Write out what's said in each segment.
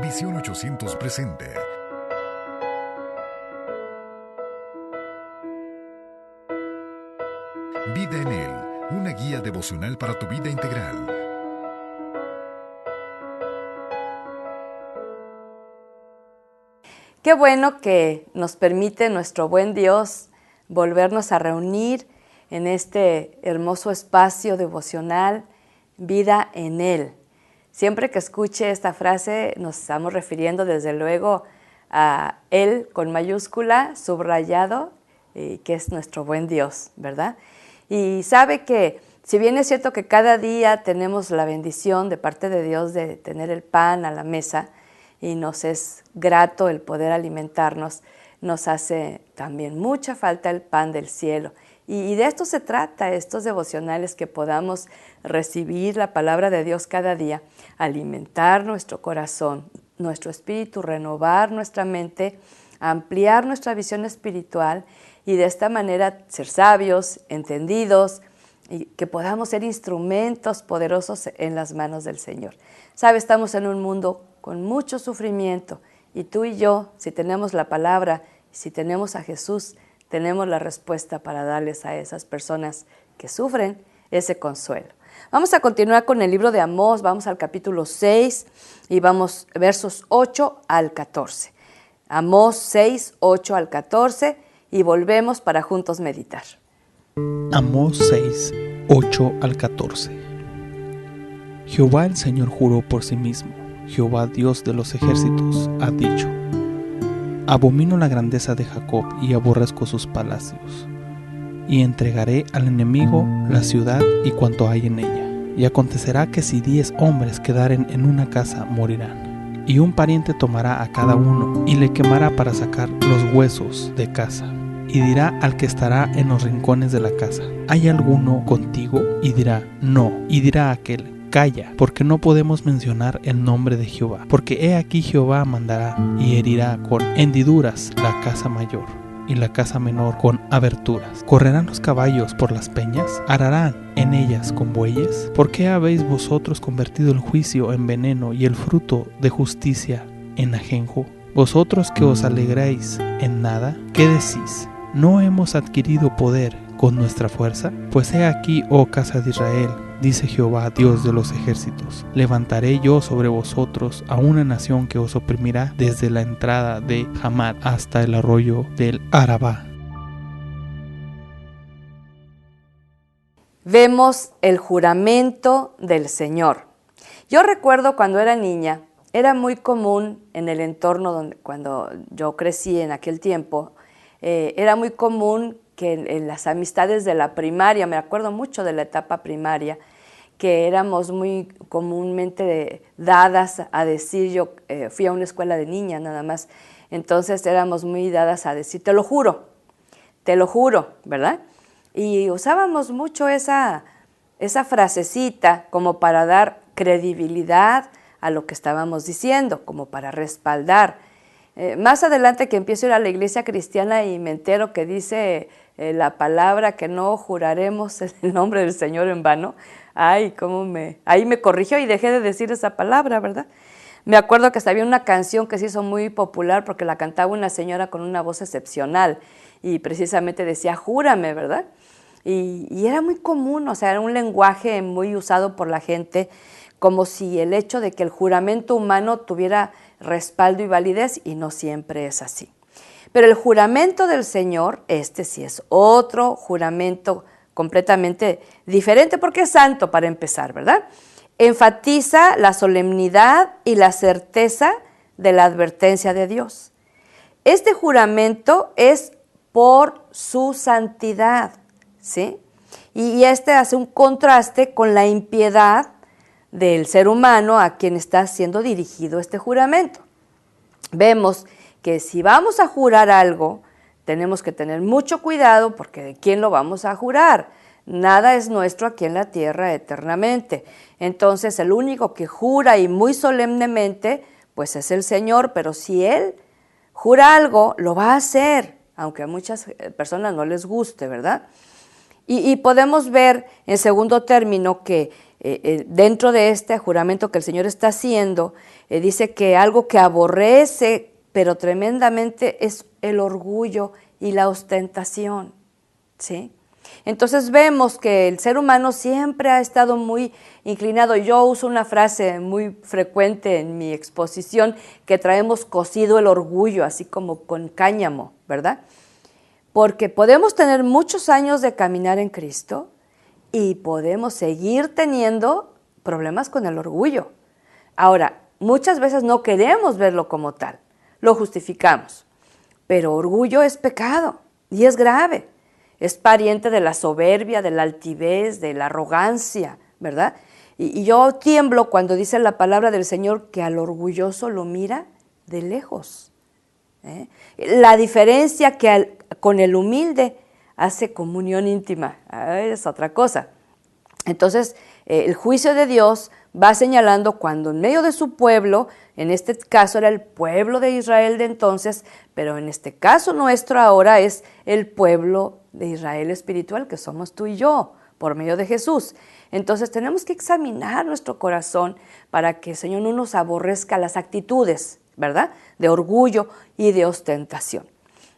Visión 800 presenta Vida en Él, una guía devocional para tu vida integral. Qué bueno que nos permite nuestro buen Dios volvernos a reunir en este hermoso espacio devocional, Vida en Él. Siempre que escuche esta frase nos estamos refiriendo desde luego a Él con mayúscula, subrayado, que es nuestro buen Dios, ¿verdad? Y sabe que si bien es cierto que cada día tenemos la bendición de parte de Dios de tener el pan a la mesa y nos es grato el poder alimentarnos, nos hace también mucha falta el pan del cielo. Y de esto se trata, estos devocionales, que podamos recibir la palabra de Dios cada día, alimentar nuestro corazón, nuestro espíritu, renovar nuestra mente, ampliar nuestra visión espiritual y de esta manera ser sabios, entendidos y que podamos ser instrumentos poderosos en las manos del Señor. Sabe, estamos en un mundo con mucho sufrimiento y tú y yo, si tenemos la palabra, si tenemos a Jesús, tenemos la respuesta para darles a esas personas que sufren ese consuelo. Vamos a continuar con el libro de Amós, vamos al capítulo 6 y vamos versos 8 al 14. Amós 6, 8 al 14 y volvemos para juntos meditar. Amós 6, 8 al 14. Jehová el Señor juró por sí mismo, Jehová Dios de los ejércitos ha dicho: abomino la grandeza de Jacob y aborrezco sus palacios, y entregaré al enemigo la ciudad y cuanto hay en ella. Y acontecerá que si 10 hombres quedaren en una casa, morirán, y un pariente tomará a cada uno y le quemará para sacar los huesos de casa. Y dirá al que estará en los rincones de la casa: ¿hay alguno contigo? Y dirá: no. Y dirá aquel: calla, porque no podemos mencionar el nombre de Jehová, porque he aquí Jehová mandará y herirá con hendiduras la casa mayor y la casa menor con aberturas. ¿Correrán los caballos por las peñas? ¿Ararán en ellas con bueyes? ¿Por qué habéis vosotros convertido el juicio en veneno y el fruto de justicia en ajenjo? Vosotros que os alegráis en nada, ¿qué decís? ¿No hemos adquirido poder con nuestra fuerza? Pues he aquí, oh casa de Israel, dice Jehová, Dios de los ejércitos: levantaré yo sobre vosotros a una nación que os oprimirá desde la entrada de Hamat hasta el arroyo del Arabá. Vemos el juramento del Señor. Yo recuerdo cuando era niña, era muy común en el entorno cuando yo crecí en aquel tiempo, era muy común que en las amistades de la primaria, me acuerdo mucho de la etapa primaria, que éramos muy comúnmente dadas a decir, yo fui a una escuela de niñas nada más, entonces éramos muy dadas a decir, te lo juro, ¿verdad? Y usábamos mucho esa frasecita como para dar credibilidad a lo que estábamos diciendo, como para respaldar. Más adelante que empiezo a ir a la iglesia cristiana y me entero que dice la palabra que no juraremos en el nombre del Señor en vano, ahí me corrigió y dejé de decir esa palabra, ¿verdad? Me acuerdo que hasta había una canción que se hizo muy popular porque la cantaba una señora con una voz excepcional y precisamente decía, júrame, ¿verdad? Y era muy común, o sea, era un lenguaje muy usado por la gente, como si el hecho de que el juramento humano tuviera respaldo y validez, y no siempre es así. Pero el juramento del Señor, este sí es otro juramento completamente diferente, porque es santo para empezar, ¿verdad? Enfatiza la solemnidad y la certeza de la advertencia de Dios. Este juramento es por su santidad, ¿sí? Y este hace un contraste con la impiedad del ser humano a quien está siendo dirigido este juramento. Vemos que si vamos a jurar algo, tenemos que tener mucho cuidado porque ¿de quién lo vamos a jurar? Nada es nuestro aquí en la tierra eternamente. Entonces el único que jura y muy solemnemente, pues es el Señor, pero si Él jura algo, lo va a hacer, aunque a muchas personas no les guste, ¿verdad? Y podemos ver en segundo término que dentro de este juramento que el Señor está haciendo, dice que algo que aborrece, pero tremendamente, es el orgullo y la ostentación, ¿sí? Entonces vemos que el ser humano siempre ha estado muy inclinado. Yo uso una frase muy frecuente en mi exposición, que traemos cocido el orgullo, así como con cáñamo, ¿verdad? Porque podemos tener muchos años de caminar en Cristo y podemos seguir teniendo problemas con el orgullo. Ahora, muchas veces no queremos verlo como tal, lo justificamos, pero orgullo es pecado y es grave. Es pariente de la soberbia, de la altivez, de la arrogancia, ¿verdad? Y yo tiemblo cuando dice la palabra del Señor que al orgulloso lo mira de lejos. La diferencia que con el humilde hace comunión íntima, es otra cosa. Entonces, el juicio de Dios va señalando cuando en medio de su pueblo, en este caso era el pueblo de Israel de entonces, pero en este caso nuestro ahora es el pueblo de Israel espiritual, que somos tú y yo, por medio de Jesús. Entonces tenemos que examinar nuestro corazón para que el Señor no nos aborrezca las actitudes, ¿verdad?, de orgullo y de ostentación.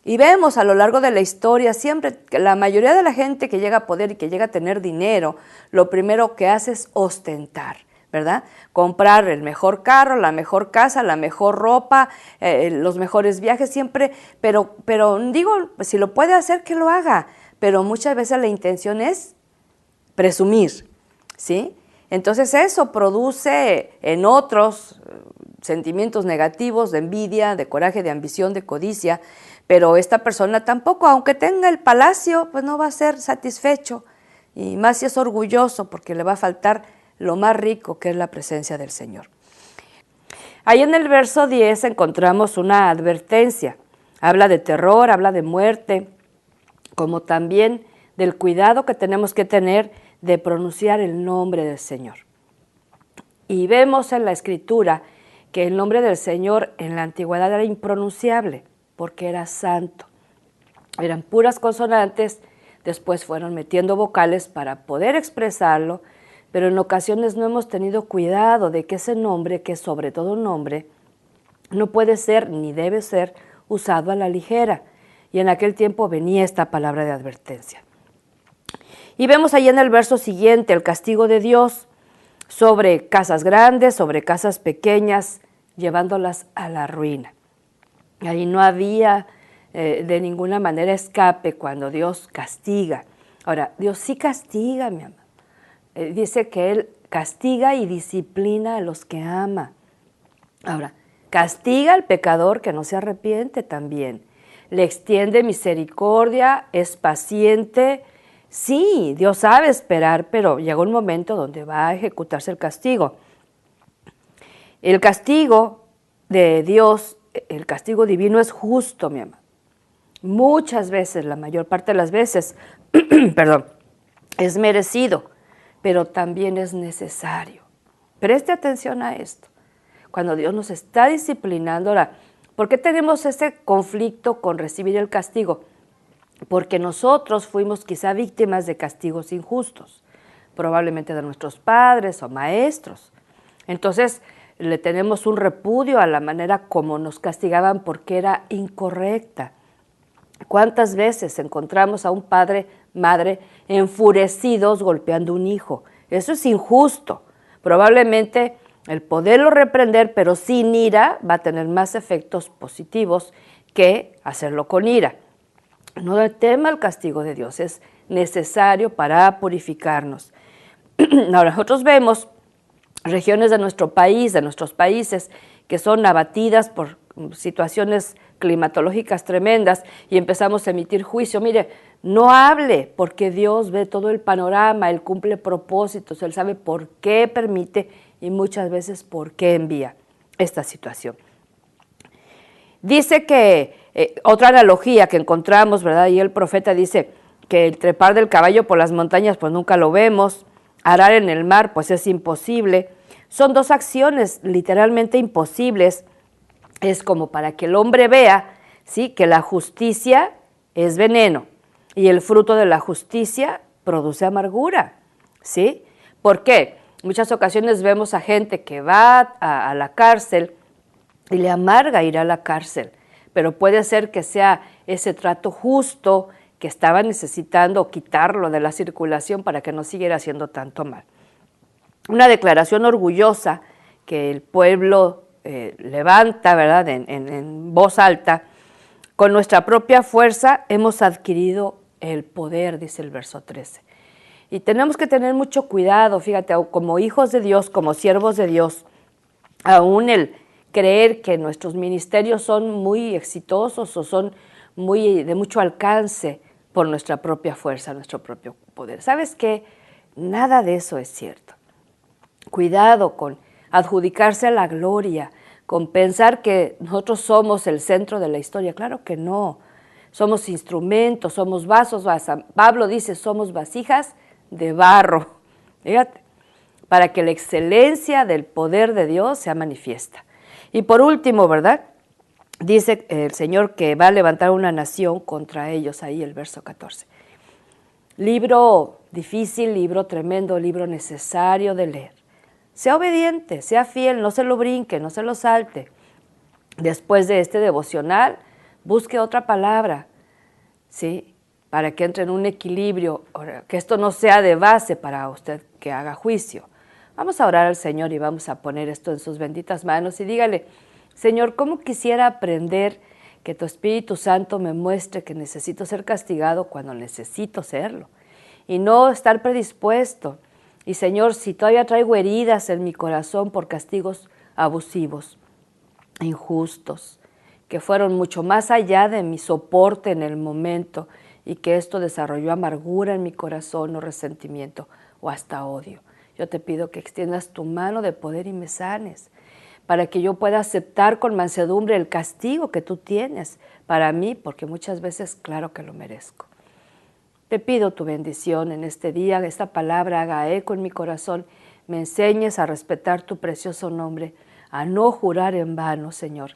Y vemos a lo largo de la historia siempre que la mayoría de la gente que llega a poder y que llega a tener dinero, lo primero que hace es ostentar, ¿verdad? Comprar el mejor carro, la mejor casa, la mejor ropa, los mejores viajes siempre, pero digo, si lo puede hacer, que lo haga, pero muchas veces la intención es presumir, ¿sí? Entonces eso produce en otros sentimientos negativos de envidia, de coraje, de ambición, de codicia, pero esta persona tampoco, aunque tenga el palacio, pues no va a ser satisfecho, y más si es orgulloso, porque le va a faltar lo más rico, que es la presencia del Señor. Ahí en el verso 10 encontramos una advertencia. Habla de terror, habla de muerte, como también del cuidado que tenemos que tener de pronunciar el nombre del Señor. Y vemos en la Escritura que el nombre del Señor en la antigüedad era impronunciable, porque era santo. Eran puras consonantes, después fueron metiendo vocales para poder expresarlo, pero en ocasiones no hemos tenido cuidado de que ese nombre, que es sobre todo un nombre, no puede ser ni debe ser usado a la ligera. Y en aquel tiempo venía esta palabra de advertencia. Y vemos ahí en el verso siguiente el castigo de Dios sobre casas grandes, sobre casas pequeñas, llevándolas a la ruina. Ahí no había de ninguna manera escape cuando Dios castiga. Ahora, Dios sí castiga, mi amado. Dice que Él castiga y disciplina a los que ama. Ahora, castiga al pecador que no se arrepiente también. Le extiende misericordia, es paciente. Sí, Dios sabe esperar, pero llega un momento donde va a ejecutarse el castigo. El castigo de Dios, el castigo divino es justo, mi amado. Muchas veces, la mayor parte de las veces, perdón, es merecido, pero también es necesario. Preste atención a esto. Cuando Dios nos está disciplinando, ahora, ¿por qué tenemos ese conflicto con recibir el castigo? Porque nosotros fuimos quizá víctimas de castigos injustos, probablemente de nuestros padres o maestros. Entonces, le tenemos un repudio a la manera como nos castigaban porque era incorrecta. ¿Cuántas veces encontramos a un padre, madre, enfurecidos golpeando a un hijo? Eso es injusto. Probablemente el poderlo reprender, pero sin ira, va a tener más efectos positivos que hacerlo con ira. No tema el castigo de Dios, es necesario para purificarnos. Ahora, nosotros vemos regiones de nuestro país, de nuestros países, que son abatidas por situaciones climatológicas tremendas y empezamos a emitir juicio. Mire, no hable, porque Dios ve todo el panorama, Él cumple propósitos, Él sabe por qué permite y muchas veces por qué envía esta situación. Dice que, otra analogía que encontramos, ¿verdad? Y el profeta dice que el trepar del caballo por las montañas, pues nunca lo vemos, arar en el mar, pues es imposible. Son dos acciones literalmente imposibles. Es como para que el hombre vea, ¿sí?, que la justicia es veneno y el fruto de la justicia produce amargura, ¿sí? ¿Por qué? muchas ocasiones vemos a gente que va a la cárcel y le amarga ir a la cárcel, pero puede ser que sea ese trato justo que estaba necesitando quitarlo de la circulación para que no siguiera haciendo tanto mal. Una declaración orgullosa que el pueblo levanta, ¿verdad?, en voz alta: con nuestra propia fuerza hemos adquirido el poder, dice el verso 13. Y tenemos que tener mucho cuidado, fíjate, como hijos de Dios, como siervos de Dios, aún el creer que nuestros ministerios son muy exitosos o son de mucho alcance por nuestra propia fuerza, nuestro propio poder. ¿Sabes qué? Nada de eso es cierto. Cuidado con adjudicarse a la gloria, con pensar que nosotros somos el centro de la historia. Claro que no. Somos instrumentos, somos vasos. Pablo dice, somos vasijas de barro. Fíjate, para que la excelencia del poder de Dios sea manifiesta. Y por último, ¿verdad?, dice el Señor que va a levantar una nación contra ellos, ahí el verso 14. Libro difícil, libro tremendo, libro necesario de leer. Sea obediente, sea fiel, no se lo brinque, no se lo salte. Después de este devocional, busque otra palabra, ¿sí?, para que entre en un equilibrio, que esto no sea de base para usted que haga juicio. Vamos a orar al Señor y vamos a poner esto en sus benditas manos y dígale: Señor, ¿cómo quisiera aprender que tu Espíritu Santo me muestre que necesito ser castigado cuando necesito serlo? Y no estar predispuesto. Y Señor, si todavía traigo heridas en mi corazón por castigos abusivos, injustos, que fueron mucho más allá de mi soporte en el momento y que esto desarrolló amargura en mi corazón o resentimiento o hasta odio, yo te pido que extiendas tu mano de poder y me sanes, para que yo pueda aceptar con mansedumbre el castigo que tú tienes para mí, porque muchas veces claro que lo merezco. Te pido tu bendición en este día, que esta palabra haga eco en mi corazón, me enseñes a respetar tu precioso nombre, a no jurar en vano, Señor,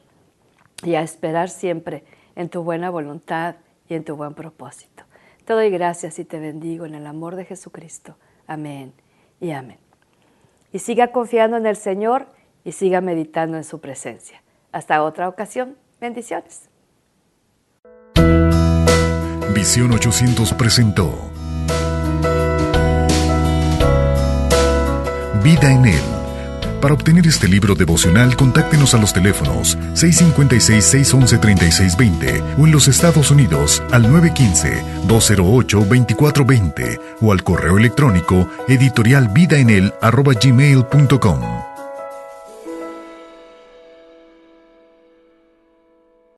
y a esperar siempre en tu buena voluntad y en tu buen propósito. Te doy gracias y te bendigo en el amor de Jesucristo. Amén y amén. Y siga confiando en el Señor y siga meditando en su presencia. Hasta otra ocasión. Bendiciones. Visión 800 presentó Vida en Él. Para obtener este libro devocional, contáctenos a los teléfonos 656-611-3620 o en los Estados Unidos al 915-208-2420 o al correo electrónico editorialvidaenel@gmail.com.